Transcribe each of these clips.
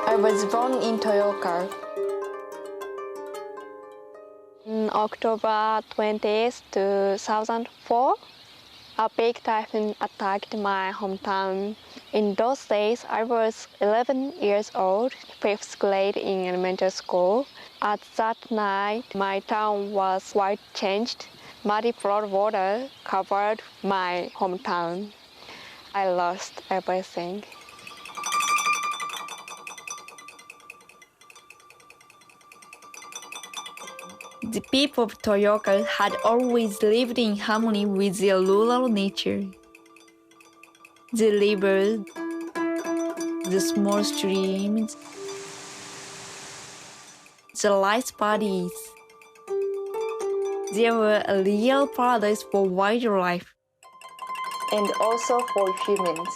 I was born in Toyooka. On October 20th, 2004, a big typhoon attacked my hometown. In those days, I was 11 years old, 5th grade in elementary school. At that night, my town was quite changed. Muddy flood water covered my hometown. I lost everything. The people of Toyooka had always lived in harmony with their rural nature. The river, the small streams, the rice paddies. They were a real paradise for wildlife. And also for humans.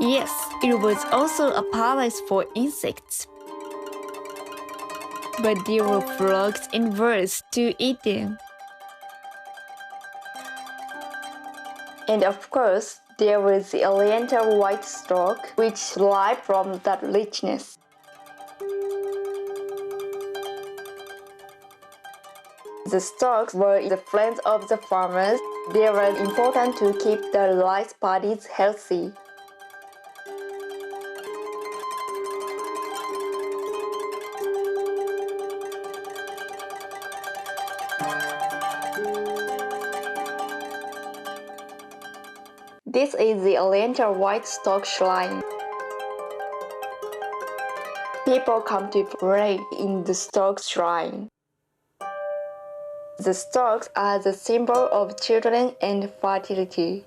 Yes, it was also a paradise for insects. But there were frogs and birds to eat them. And of course, there was the Oriental White Stork, which thrived from that richness. The storks were the friends of the farmers. They were important to keep the rice paddies healthy. This is the Oriental White Stork Shrine. People come to pray in the stork shrine. The storks are the symbol of children and fertility.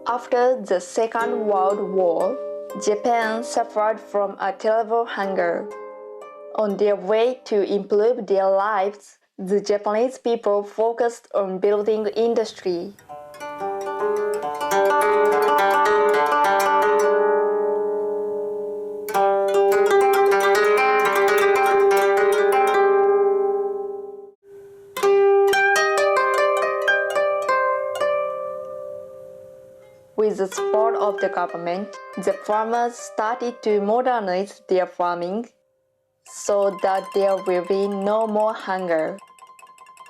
After the Second World War, Japan suffered from a terrible hunger. On their way to improve their lives, the Japanese people focused on building industry. With the support of the government, the farmers started to modernize their farming so that there will be no more hunger.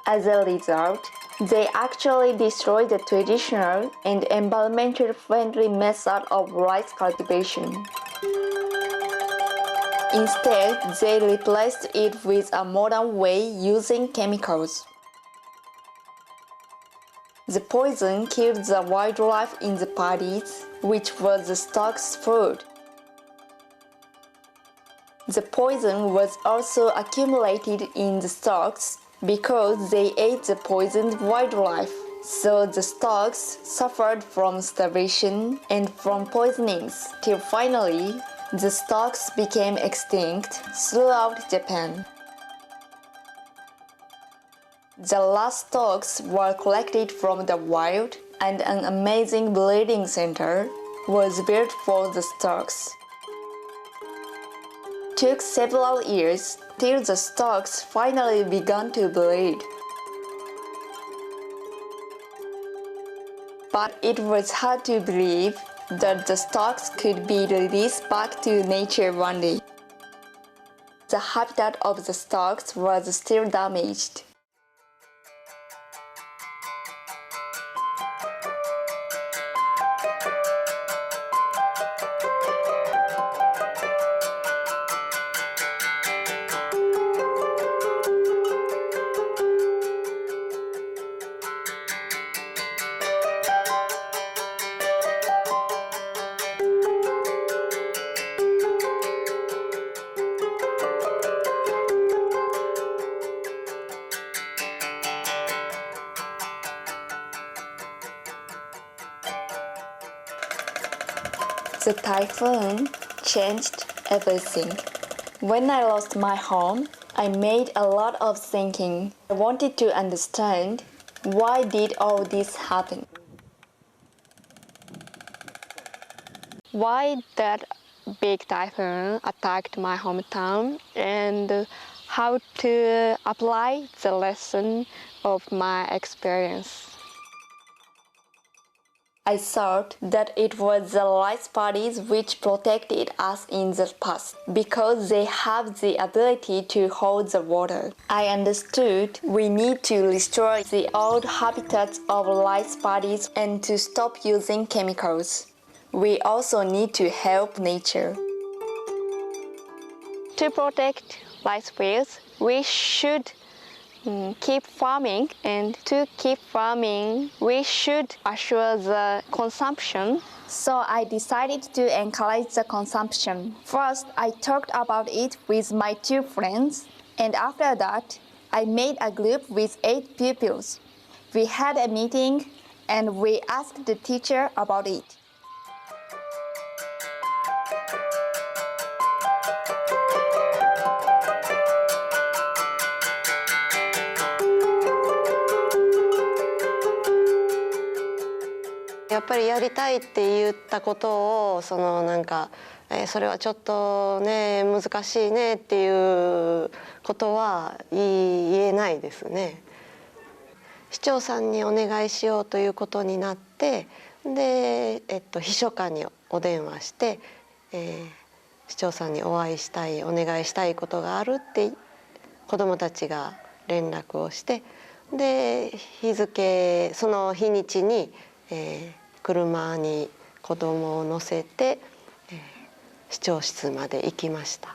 As a result, they actually destroyed the traditional and environmentally friendly method of rice cultivation. Instead, they replaced it with a modern way using chemicals. The poison killed the wildlife in the paddies, which was the stork's food. The poison was also accumulated in the storks because they ate the poisoned wildlife. So the storks suffered from starvation and from poisonings, till finally the storks became extinct throughout Japan. The last storks were collected from the wild, and an amazing breeding center was built for the storks. It took several years till the storks finally began to breed. But it was hard to believe that the storks could be released back to nature one day. The habitat of the storks was still damaged. The typhoon changed everything. When I lost my home, I made a lot of thinking. I wanted to understand why did all this happen? Why that big typhoon attacked my hometown and how to apply the lesson of my experience. I thought that it was the rice paddies which protected us in the past because they have the ability to hold the water. I understood we need to restore the old habitats of rice paddies and to stop using chemicals. We also need to help nature. To protect rice fields, we should keep farming, and to keep farming we should assure the consumption. So I decided to encourage the consumption. First, I talked about it with my 2 friends, and after that I made a group with 8 pupils. We had a meeting and we asked the teacher about it.やっぱりやりたいって言ったことをそれはちょっとね難しいねっていうことは言えないですね。市長さんにお願いしようということになって、で、秘書官にお電話して、市長さんにお会いしたいお願いしたいことがあるって子どもたちが連絡をして、でその日にちに、車に子供を乗せて、市長室まで行きました。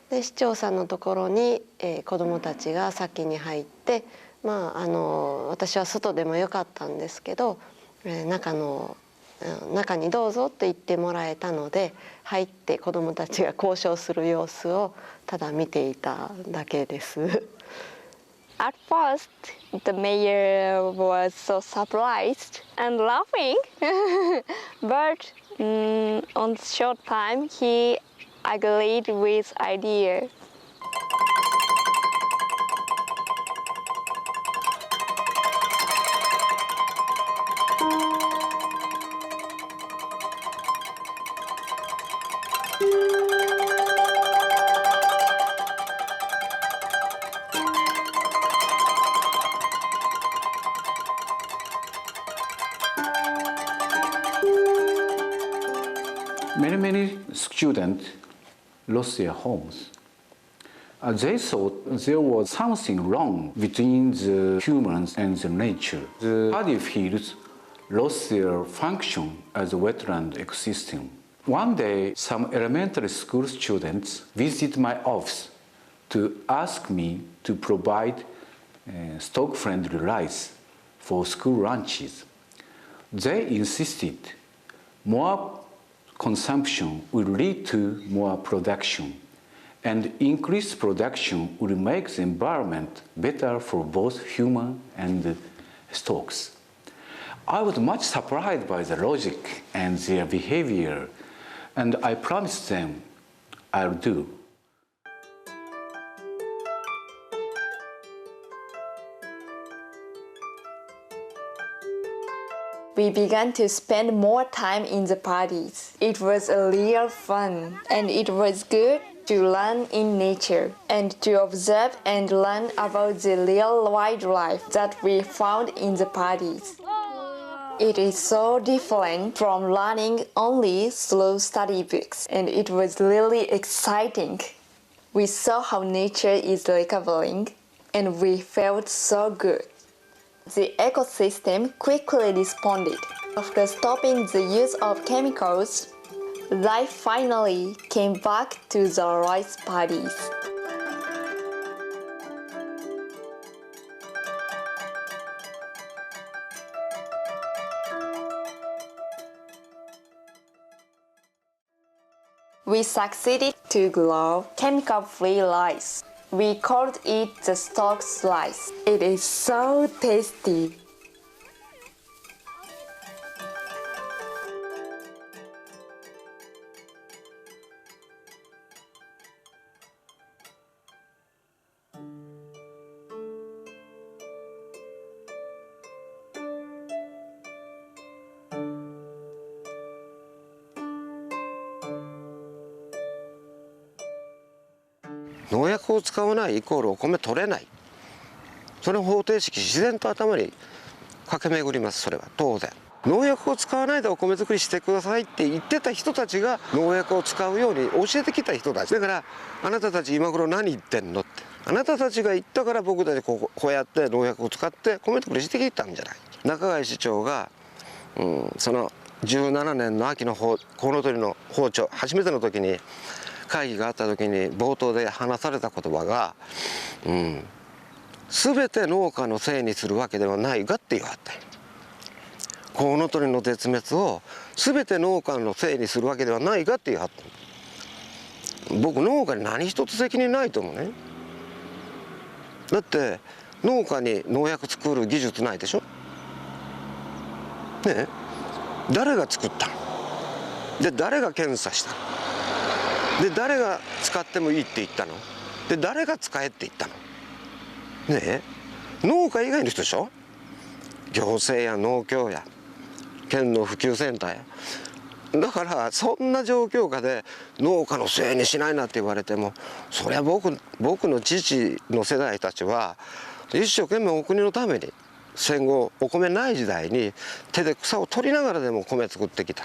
で市長さんのところに、子供たちが先に入って、私は外でもよかったんですけど、中にどうぞって言ってもらえたので入って子供たちが交渉する様子をただ見ていただけです。At first, the mayor was so surprised and laughing, but on short time he agreed with idea. Many students lost their homes. They thought there was something wrong between the humans and the nature. The paddy fields lost their function as a wetland ecosystem. One day, some elementary school students visited my office to ask me to provide stock-friendly rice for school lunches. They insisted more consumption will lead to more production, and increased production will make the environment better for both human and stocks. I was much surprised by the logic and their behavior, and I promised them I'll do. We began to spend more time in the parties. It was a real fun, and it was good to learn in nature and to observe and learn about the real wildlife that we found in the parties. It is so different from learning only through study books, and it was really exciting. We saw how nature is recovering, and we felt so good. The ecosystem quickly responded. After stopping the use of chemicals, life finally came back to the rice paddies. We succeeded to grow chemical-free rice. We called it the stork's rice. It is so tasty. 農薬を使わないイコールお米取れない、その方程式自然と頭に駆け巡ります。それは当然農薬を使わないでお米作りしてくださいって言ってた人たちが農薬を使うように教えてきた人たちだから、あなたたち今頃何言ってんのって、あなたたちが言ったから僕たちこうやって農薬を使って米作りしてきたんじゃない。中貝市長が、その17年の秋のコウノトリの放鳥初めての時に会議があった時に冒頭で話された言葉が、全て農家のせいにするわけではないがって言わはった。コウノトリの絶滅を全て農家のせいにするわけではないがって言わはった。僕農家に何一つ責任ないと思うね。だって農家に農薬作る技術ないでしょ。ねえ、誰が作ったので、誰が検査したので、誰が使ってもいいって言ったので、誰が使えって言ったのねえ、農家以外の人でしょ。行政や農協や県の普及センターや。だからそんな状況下で農家のせいにしないなって言われても、そりゃ僕の父の世代たちは一生懸命お国のために戦後お米ない時代に手で草を取りながらでも米作ってきた。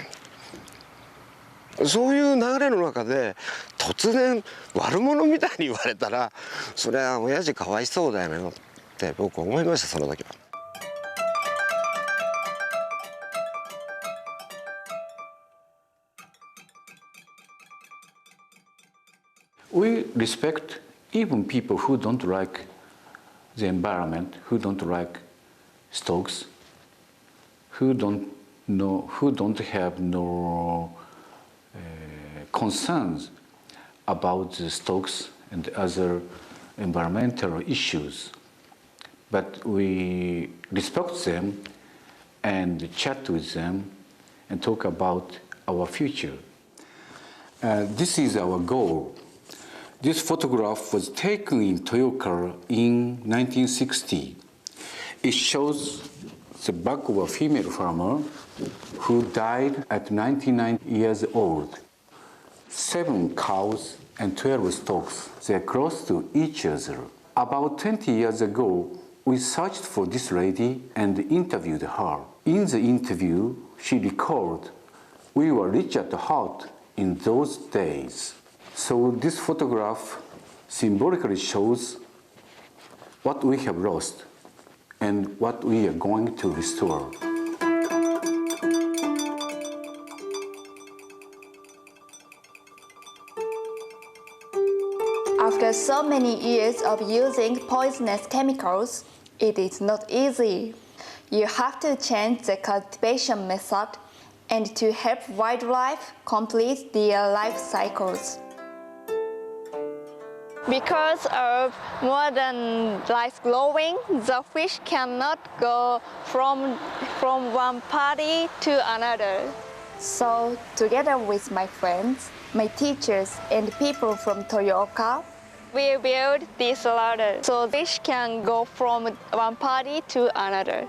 そういう流れの中で突然悪者みたいに言われたら、それは親父かわいそうだよって僕思いました、その時は。We respect even people who don't like the environment, who don't like storks, who don't have no concerns about the storks and other environmental issues. But we respect them and chat with them and talk about our future. This is our goal. This photograph was taken in Toyooka in 1960. It shows the back of a female farmer who died at 99 years old. 7 cows and 12 storks. They're close to each other. About 20 years ago, we searched for this lady and interviewed her. In the interview, she recalled, "We were rich at heart in those days." So this photograph symbolically shows what we have lost and what we are going to restore. After so many years of using poisonous chemicals, it is not easy. You have to change the cultivation method and to help wildlife complete their life cycles. Because of modern rice growing, the fish cannot go from one party to another. So, together with my friends, my teachers, and people from Toyooka, We build this ladder so fish can go from one party to another.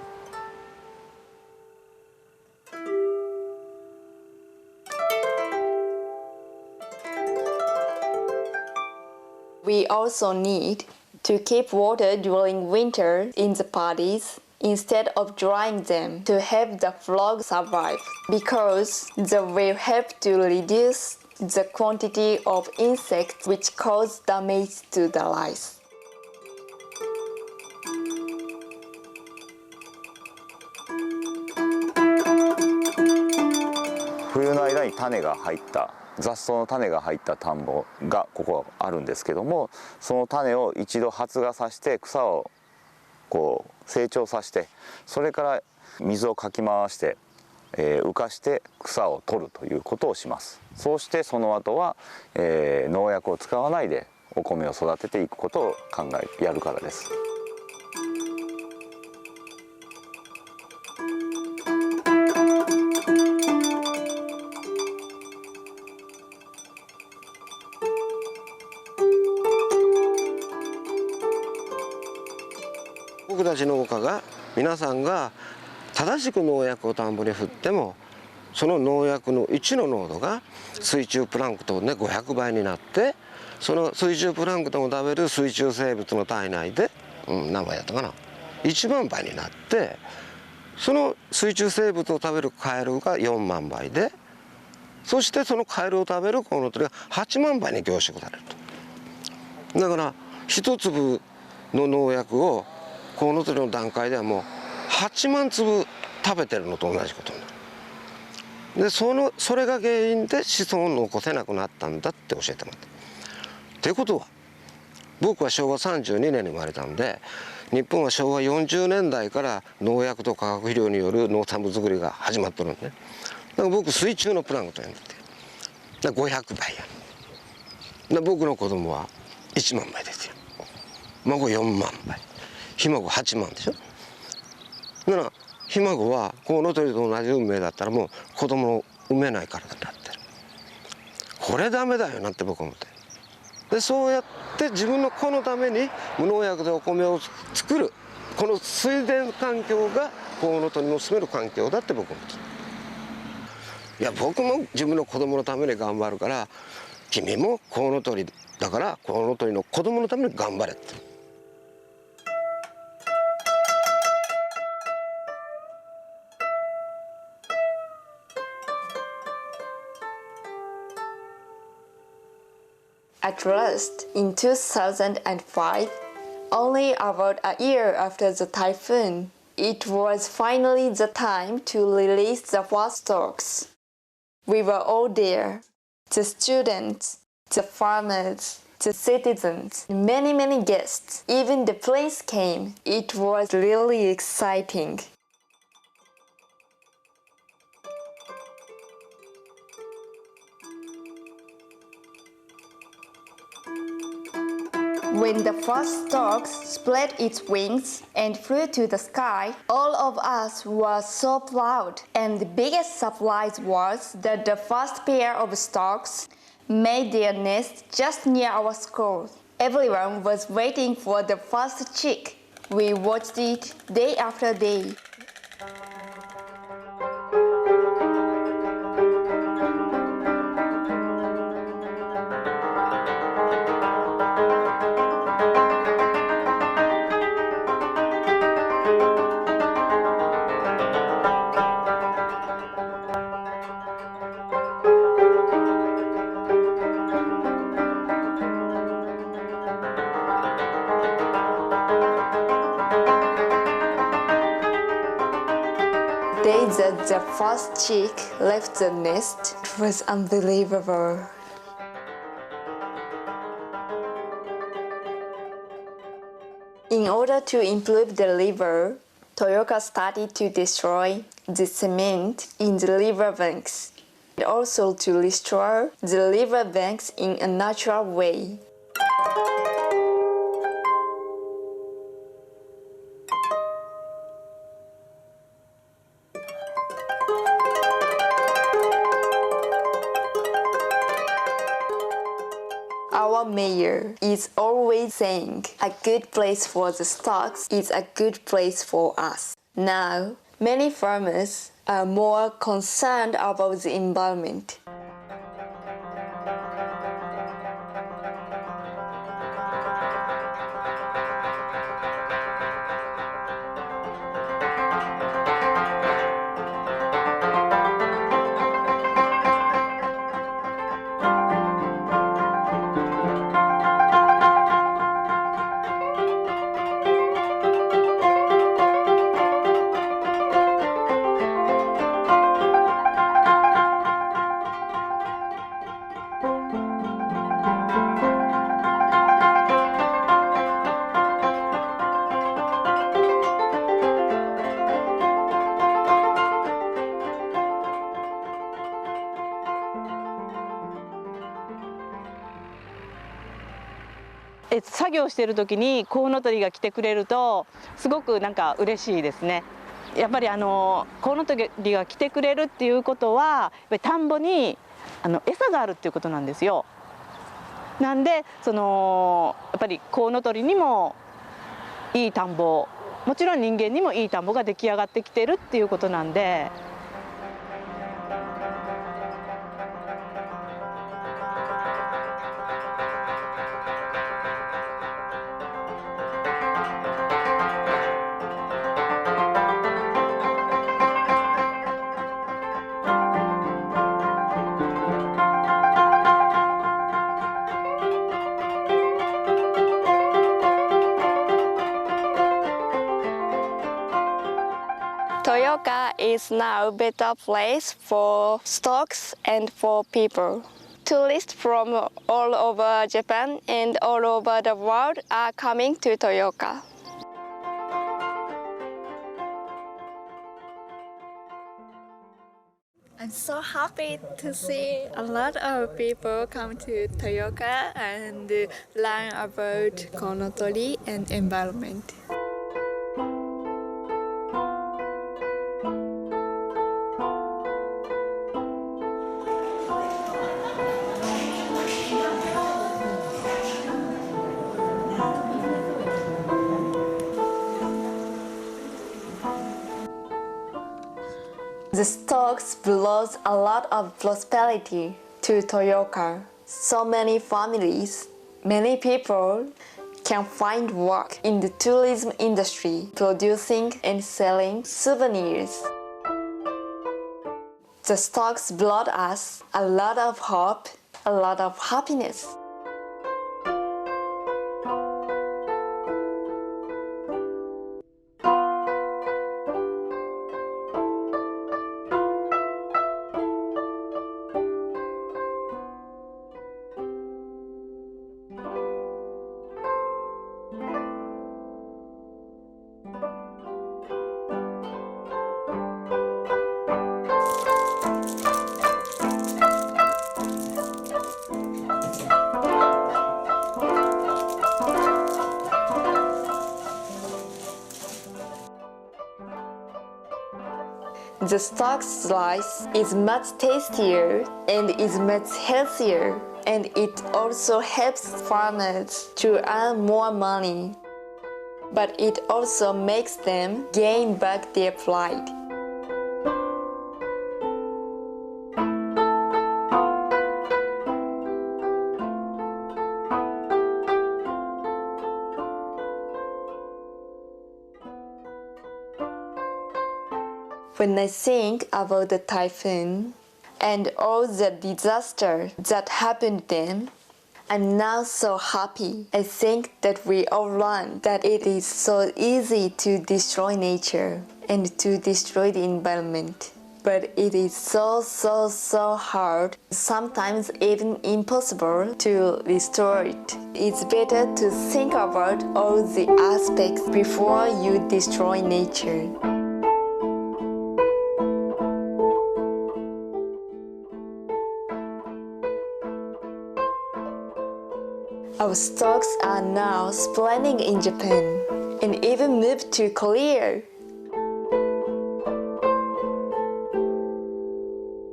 we also need to keep water during winter in the parties instead of drying them to help the frog survive, because they will help to reduce the quantity of insects which cause damage to the rice. 冬の間に種が入った雑草の種が入った田んぼがここはあるんですけども、その種を一度発芽させて草をこう成長させて、それから水をかき回して浮かして草を取るということをします。そうしてその後は、農薬を使わないでお米を育てていくことをやるからです。僕たち農家が皆さんが正しく農薬を田んぼに振ってもその農薬の1の濃度が水中プランクトンで500倍になって、その水中プランクトンを食べる水中生物の体内で、何倍やったかな、1万倍になって、その水中生物を食べるカエルが4万倍で、そしてそのカエルを食べるコウノトリが8万倍に凝縮されると。だから1粒の農薬をコウノトリの段階ではもう8万粒食べてるのと同じことになる。でそれが原因で子孫を残せなくなったんだって教えてもらった。ということは、僕は昭和32年に生まれたんで、日本は昭和40年代から農薬と化学肥料による農産物作りが始まってるんでね。だから僕水中のプランクトンやってて、だから500倍や。で僕の子供は1万倍ですよ。孫4万倍、ひ孫8万でしょ。だからひ孫はコウノトリと同じ運命だったらもう子供を産めない体になってる。これダメだよなって僕は思って。でそうやって自分の子のために無農薬でお米を作る、この水田環境がコウノトリの住める環境だって僕は思ってる。いや僕も自分の子供のために頑張るから、君もコウノトリだからコウノトリの子供のために頑張れって。At last, in 2005, only about a year after the typhoon, it was finally the time to release the first storks. We were all there, the students, the farmers, the citizens, many guests. Even the prince came. It was really exciting. When the first stork spread its wings and flew to the sky, all of us were so proud. And the biggest surprise was that the first pair of storks made their nest just near our school. Everyone was waiting for the first chick. We watched it day after day. The day that the first chick left the nest, it was unbelievable. In order to improve the river, Toyooka started to destroy the cement in the river banks, and also to restore the river banks in a natural way. Our mayor is always saying, a good place for the storks is a good place for us. Now, many farmers are more concerned about the environment.作業している時にコウノトリが来てくれるとすごくなんか嬉しいですね。やっぱりコウノトリが来てくれるっていうことはやっぱり田んぼに餌があるっていうことなんですよ。なんでやっぱりコウノトリにもいい田んぼ、もちろん人間にもいい田んぼが出来上がってきてるっていうことなんで。is now a better place for stocks and for people. Tourists from all over Japan and all over the world are coming to Toyooka. I'm so happy to see a lot of people come to Toyooka and learn about Kounotori and environment. The stocks brought a lot of prosperity to Toyooka. So many families, many people can find work in the tourism industry, producing and selling souvenirs. The stocks brought us a lot of hope, a lot of happiness. The stock slice is much tastier and is much healthier, and it also helps farmers to earn more money. But it also makes them gain back their pride. When I think about the typhoon and all the disaster that happened then, I'm now so happy. I think that we all learned that it is so easy to destroy nature and to destroy the environment. But it is so hard, sometimes even impossible to restore it. It's better to think about all the aspects before you destroy nature. Our stocks are now spreading in Japan and even moved to Korea.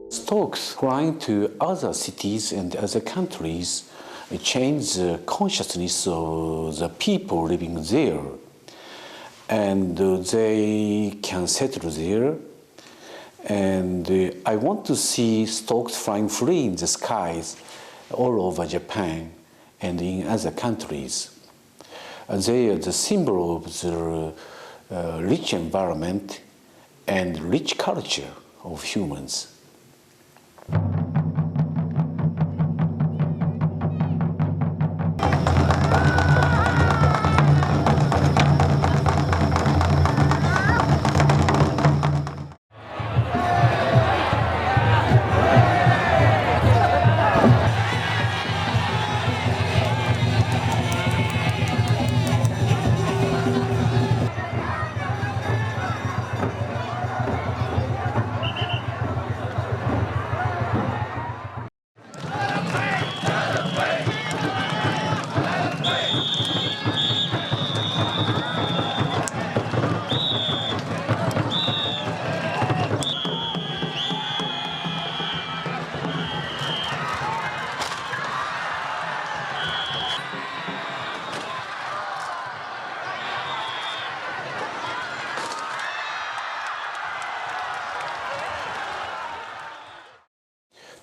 Storks flying to other cities and other countries change the consciousness of the people living there, and they can settle there. And I want to see storks flying free in the skies all over Japan and in other countries. They are the symbol of the rich environment and rich culture of humans.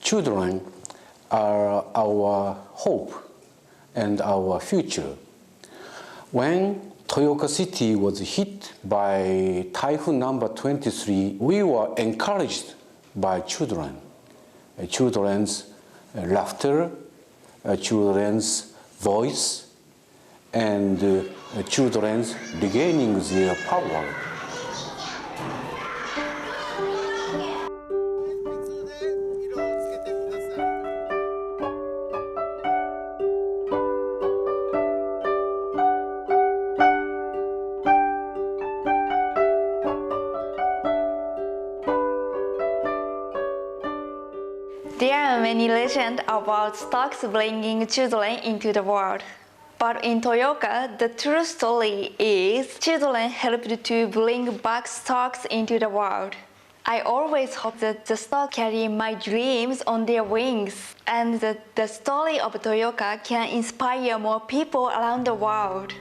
Children are our hope and our future. When Toyooka City was hit by typhoon number 23, we were encouraged by children. Children's laughter, children's voice, and children's regaining their power. There are many legends about storks bringing children into the world. But in Toyooka, the true story is children helped to bring back storks into the world. I always hope that the storks carry my dreams on their wings and that the story of Toyooka can inspire more people around the world.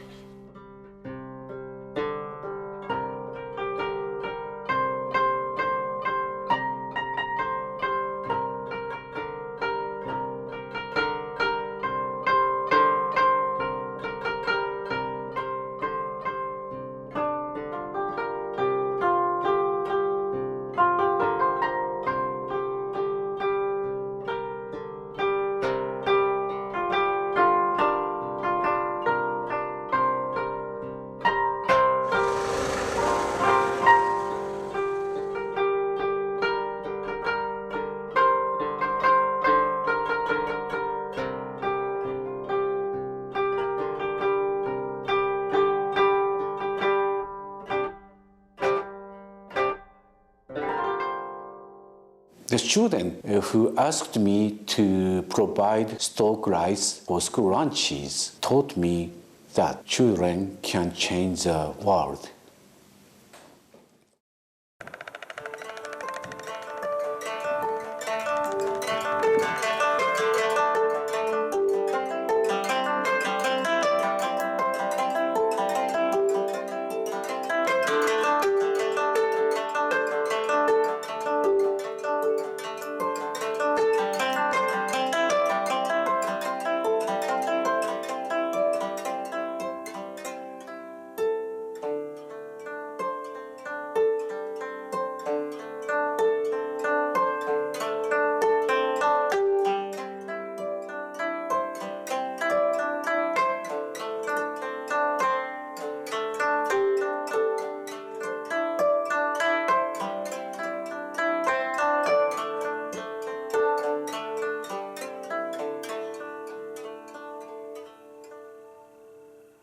The student who asked me to provide stork rice for school lunches taught me that children can change the world.